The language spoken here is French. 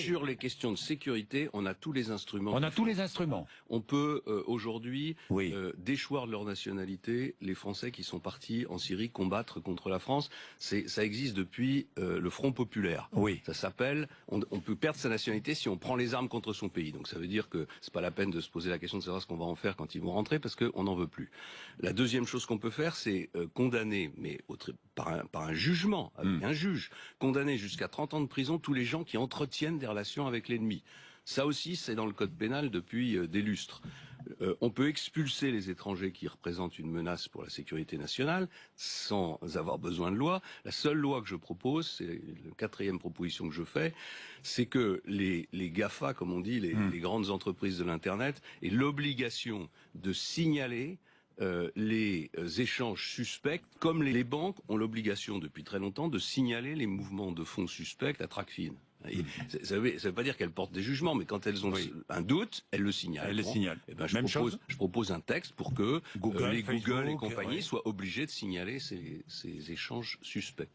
sur les questions de sécurité, on a tous les instruments. On a tous les instruments. On peut aujourd'hui déchoir de leur nationalité les Français qui sont partis en Syrie combattre contre la France. Ça existe depuis le Front populaire. Oui. Ça s'appelle, on peut perdre sa nationalité si on prend les armes contre son pays. Donc ça veut dire que c'est pas la peine de se poser la question de savoir ce qu'on va en faire quand ils vont rentrer, parce qu'on n'en veut plus. La deuxième chose qu'on peut faire, c'est condamner, mais par un jugement, avec un juge, condamner jusqu'à 30 ans de prison tous les gens qui entretiennent des relations avec l'ennemi. Ça aussi, c'est dans le code pénal depuis des lustres. On peut expulser les étrangers qui représentent une menace pour la sécurité nationale sans avoir besoin de loi. La seule loi que je propose, c'est la 4e proposition que je fais, c'est que les GAFA, comme on dit, les grandes entreprises de l'Internet, aient l'obligation de signaler les échanges suspects, comme les banques ont l'obligation depuis très longtemps de signaler les mouvements de fonds suspects à Tracfin. Ça veut pas dire qu'elles portent des jugements, mais quand elles ont un doute, elles le signalent. Elles le signalent. Eh ben, je propose un texte pour que Google, les Facebook, Google et compagnie soient obligés de signaler ces échanges suspects.